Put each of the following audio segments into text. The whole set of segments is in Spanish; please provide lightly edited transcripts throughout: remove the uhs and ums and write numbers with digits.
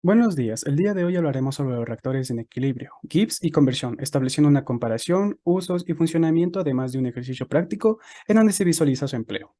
Buenos días. El día de hoy hablaremos sobre los reactores en equilibrio, Gibbs y conversión, estableciendo una comparación, usos y funcionamiento, además de un ejercicio práctico en donde se visualiza su empleo.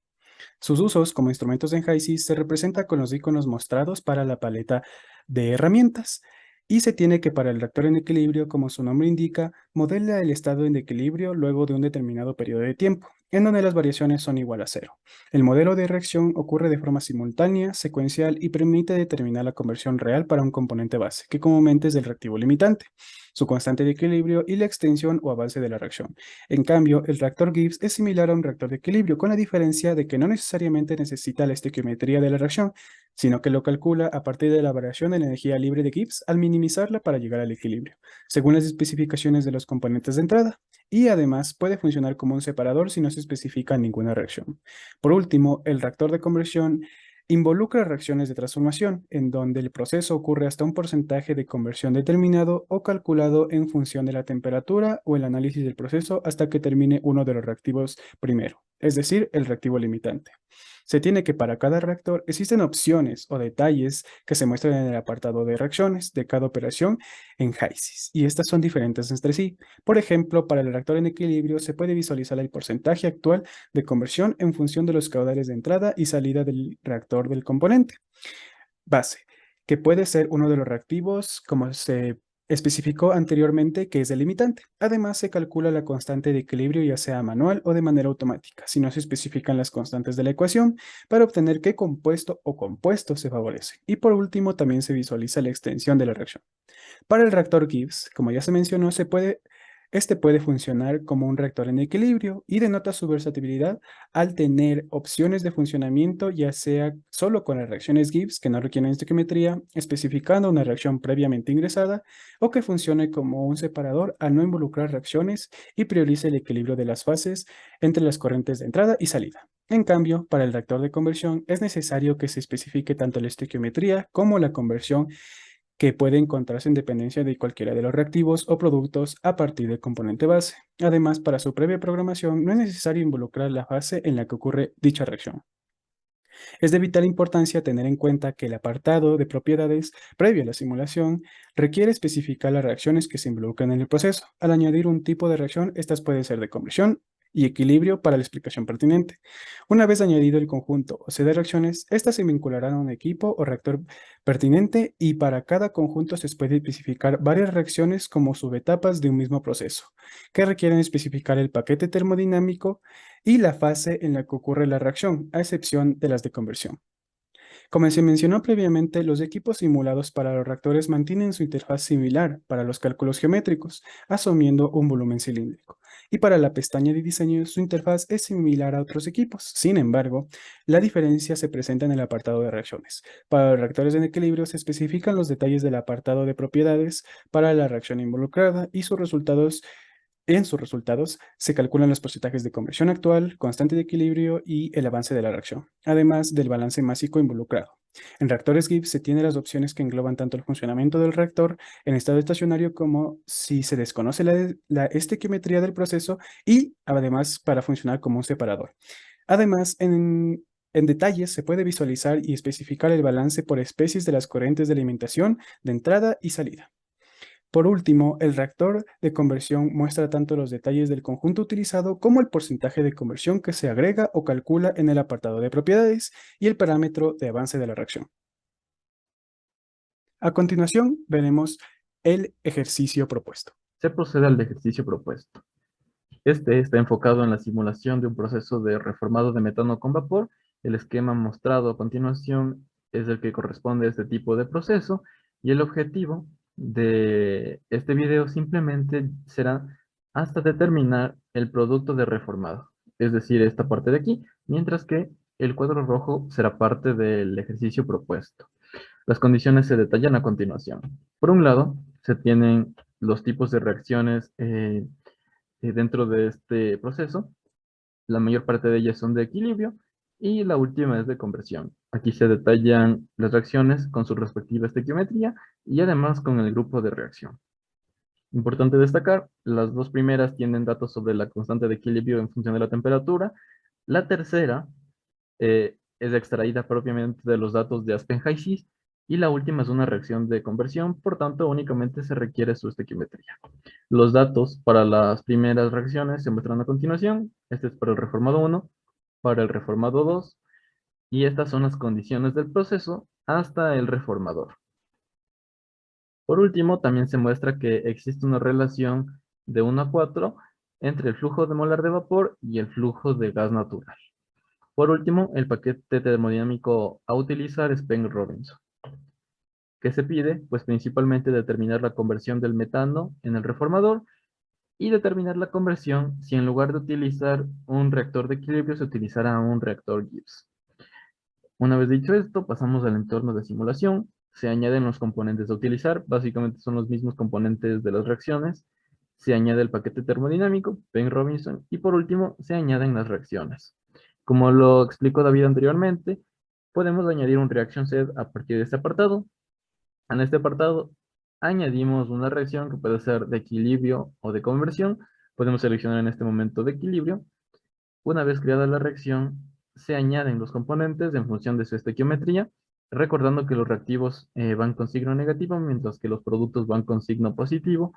Sus usos como instrumentos en HYSYS se representa con los iconos mostrados para la paleta de herramientas y se tiene que para el reactor en equilibrio, como su nombre indica, modela el estado en equilibrio luego de un determinado periodo de tiempo, en donde las variaciones son igual a cero. El modelo de reacción ocurre de forma simultánea, secuencial y permite determinar la conversión real para un componente base, que comúnmente es el reactivo limitante, su constante de equilibrio y la extensión o avance de la reacción. En cambio, el reactor Gibbs es similar a un reactor de equilibrio, con la diferencia de que no necesariamente necesita la estequiometría de la reacción, sino que lo calcula a partir de la variación de la energía libre de Gibbs al minimizarla para llegar al equilibrio, según las especificaciones de los componentes de entrada, y además puede funcionar como un separador si no se especifica ninguna reacción. Por último, el reactor de conversión involucra reacciones de transformación, en donde el proceso ocurre hasta un porcentaje de conversión determinado o calculado en función de la temperatura o el análisis del proceso hasta que termine uno de los reactivos primero, es decir, el reactivo limitante. Se tiene que para cada reactor existen opciones o detalles que se muestran en el apartado de reacciones de cada operación en HYSYS, y estas son diferentes entre sí. Por ejemplo, para el reactor en equilibrio se puede visualizar el porcentaje actual de conversión en función de los caudales de entrada y salida del reactor del componente base, que puede ser uno de los reactivos, como se especificó anteriormente, que es el limitante. Además, se calcula la constante de equilibrio ya sea manual o de manera automática, si no se especifican las constantes de la ecuación, para obtener qué compuesto o compuestos se favorece. Y por último, también se visualiza la extensión de la reacción. Para el reactor Gibbs, como ya se mencionó, este puede funcionar como un reactor en equilibrio y denota su versatilidad al tener opciones de funcionamiento, ya sea solo con las reacciones Gibbs que no requieren estequiometría, especificando una reacción previamente ingresada, o que funcione como un separador al no involucrar reacciones y priorice el equilibrio de las fases entre las corrientes de entrada y salida. En cambio, para el reactor de conversión es necesario que se especifique tanto la estequiometría como la conversión, que puede encontrarse en dependencia de cualquiera de los reactivos o productos a partir del componente base. Además, para su previa programación no es necesario involucrar la fase en la que ocurre dicha reacción. Es de vital importancia tener en cuenta que el apartado de propiedades previo a la simulación requiere especificar las reacciones que se involucran en el proceso. Al añadir un tipo de reacción, estas pueden ser de conversión y equilibrio para la explicación pertinente. Una vez añadido el conjunto o set de reacciones, estas se vincularán a un equipo o reactor pertinente, y para cada conjunto se puede especificar varias reacciones como subetapas de un mismo proceso, que requieren especificar el paquete termodinámico y la fase en la que ocurre la reacción, a excepción de las de conversión. Como se mencionó previamente, los equipos simulados para los reactores mantienen su interfaz similar para los cálculos geométricos, asumiendo un volumen cilíndrico. Y para la pestaña de diseño, su interfaz es similar a otros equipos. Sin embargo, la diferencia se presenta en el apartado de reacciones. Para los reactores en equilibrio se especifican los detalles del apartado de propiedades para la reacción involucrada y sus resultados. En sus resultados se calculan los porcentajes de conversión actual, constante de equilibrio y el avance de la reacción, además del balance másico involucrado. En reactores Gibbs se tienen las opciones que engloban tanto el funcionamiento del reactor en estado estacionario como si se desconoce la estequiometría del proceso, y además para funcionar como un separador. Además, en detalles se puede visualizar y especificar el balance por especies de las corrientes de alimentación de entrada y salida. Por último, el reactor de conversión muestra tanto los detalles del conjunto utilizado como el porcentaje de conversión que se agrega o calcula en el apartado de propiedades y el parámetro de avance de la reacción. A continuación, veremos el ejercicio propuesto. Se procede al ejercicio propuesto. Este está enfocado en la simulación de un proceso de reformado de metano con vapor. El esquema mostrado a continuación es el que corresponde a este tipo de proceso, y el objetivo de este video simplemente será hasta determinar el producto de reformado, es decir, esta parte de aquí, mientras que el cuadro rojo será parte del ejercicio propuesto. Las condiciones se detallan a continuación. Por un lado, se tienen los tipos de reacciones dentro de este proceso. La mayor parte de ellas son de equilibrio y la última es de conversión. Aquí se detallan las reacciones con su respectiva estequiometría y además con el grupo de reacción. Importante destacar, las dos primeras tienen datos sobre la constante de equilibrio en función de la temperatura. La tercera es extraída propiamente de los datos de Aspen HYSYS Y la última es una reacción de conversión, por tanto, únicamente se requiere su estequiometría. Los datos para las primeras reacciones se muestran a continuación. Este es para el reformado 1, para el reformado 2, y estas son las condiciones del proceso hasta el reformador. Por último, también se muestra que existe una relación de 1 a 4 entre el flujo de molar de vapor y el flujo de gas natural. Por último, el paquete termodinámico a utilizar es Penn-Robinson. ¿Qué se pide? Pues principalmente determinar la conversión del metano en el reformador y determinar la conversión si en lugar de utilizar un reactor de equilibrio se utilizará un reactor Gibbs. Una vez dicho esto, pasamos al entorno de simulación. Se añaden los componentes a utilizar, básicamente son los mismos componentes de las reacciones. Se añade el paquete termodinámico, Penn-Robinson, y por último se añaden las reacciones. Como lo explicó David anteriormente, podemos añadir un reaction set a partir de este apartado. En este apartado añadimos una reacción que puede ser de equilibrio o de conversión. Podemos seleccionar en este momento de equilibrio. Una vez creada la reacción, se añaden los componentes en función de su estequiometría, recordando que los reactivos van con signo negativo, mientras que los productos van con signo positivo.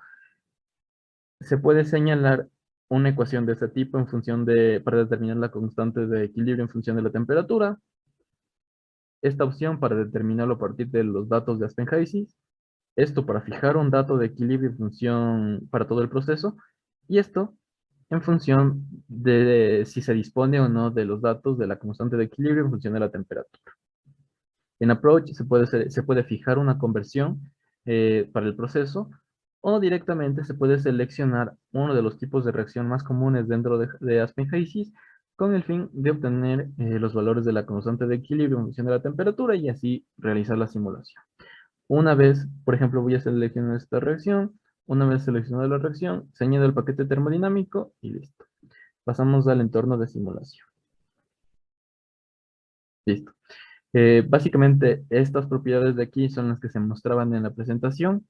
Se puede señalar una ecuación de este tipo para determinar la constante de equilibrio en función de la temperatura. Esta opción para determinarlo a partir de los datos de Aspen-Hayes. Esto para fijar un dato de equilibrio en función para todo el proceso. Y esto en función de si se dispone o no de los datos de la constante de equilibrio en función de la temperatura. En Approach se puede fijar una conversión para el proceso o directamente se puede seleccionar uno de los tipos de reacción más comunes dentro de Aspen-Hayes con el fin de obtener los valores de la constante de equilibrio en función de la temperatura y así realizar la simulación. Una vez, por ejemplo, voy a seleccionar esta reacción. Una vez seleccionada la reacción, se añade el paquete termodinámico y listo. Pasamos al entorno de simulación. Listo. Básicamente, estas propiedades de aquí son las que se mostraban en la presentación.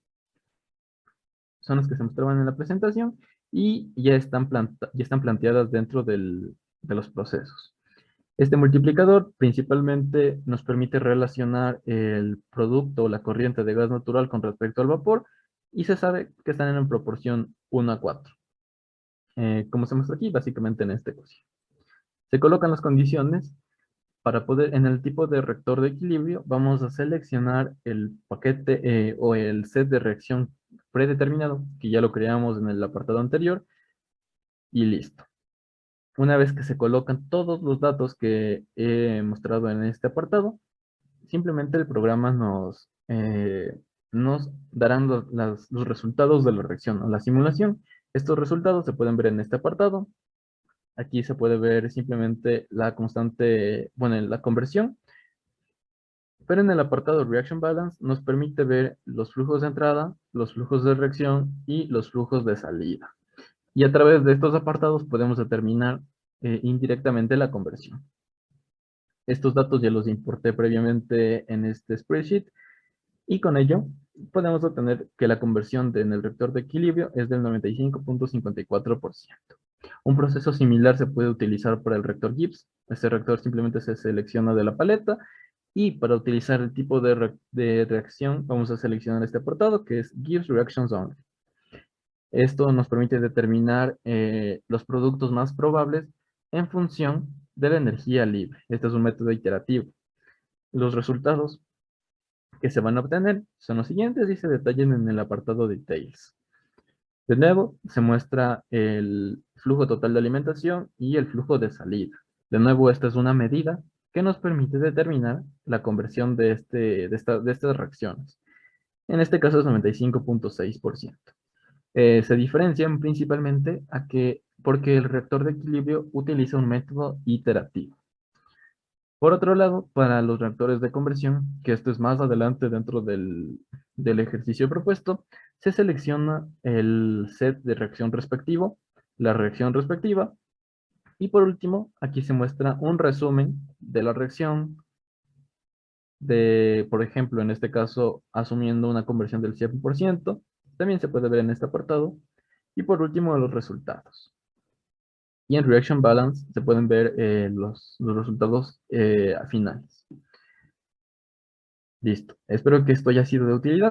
Son las que se mostraban en la presentación y ya están planteadas dentro de los procesos. Este multiplicador principalmente nos permite relacionar el producto o la corriente de gas natural con respecto al vapor y se sabe que están en proporción 1 a 4. Como se muestra aquí, básicamente en esta ecuación. Se colocan las condiciones para poder, en el tipo de reactor de equilibrio, vamos a seleccionar el paquete o el set de reacción predeterminado, que ya lo creamos en el apartado anterior, y listo. Una vez que se colocan todos los datos que he mostrado en este apartado, simplemente el programa nos darán los resultados de la reacción o la simulación. Estos resultados se pueden ver en este apartado. Aquí se puede ver simplemente la constante, bueno, la conversión, pero en el apartado Reaction Balance nos permite ver los flujos de entrada, los flujos de reacción y los flujos de salida. Y a través de estos apartados podemos determinar indirectamente la conversión. Estos datos ya los importé previamente en este spreadsheet y con ello podemos obtener que la conversión en el reactor de equilibrio es del 95.54%. Un proceso similar se puede utilizar para el reactor Gibbs. Este reactor simplemente se selecciona de la paleta y para utilizar el tipo de reacción vamos a seleccionar este apartado que es Gibbs Reactions Only. Esto nos permite determinar los productos más probables en función de la energía libre. Este es un método iterativo. Los resultados que se van a obtener son los siguientes y se detallan en el apartado Details. De nuevo, se muestra el flujo total de alimentación y el flujo de salida. De nuevo, esta es una medida que nos permite determinar la conversión de estas reacciones. En este caso es 95.6%. Se diferencian principalmente porque el reactor de equilibrio utiliza un método iterativo. Por otro lado, para los reactores de conversión, que esto es más adelante dentro del ejercicio propuesto, se selecciona el set de reacción respectivo, la reacción respectiva, y por último, aquí se muestra un resumen de la reacción por ejemplo, en este caso, asumiendo una conversión del 100%, también se puede ver en este apartado, y por último, los resultados. Y en Reaction Balance se pueden ver los resultados finales. Listo. Espero que esto haya sido de utilidad.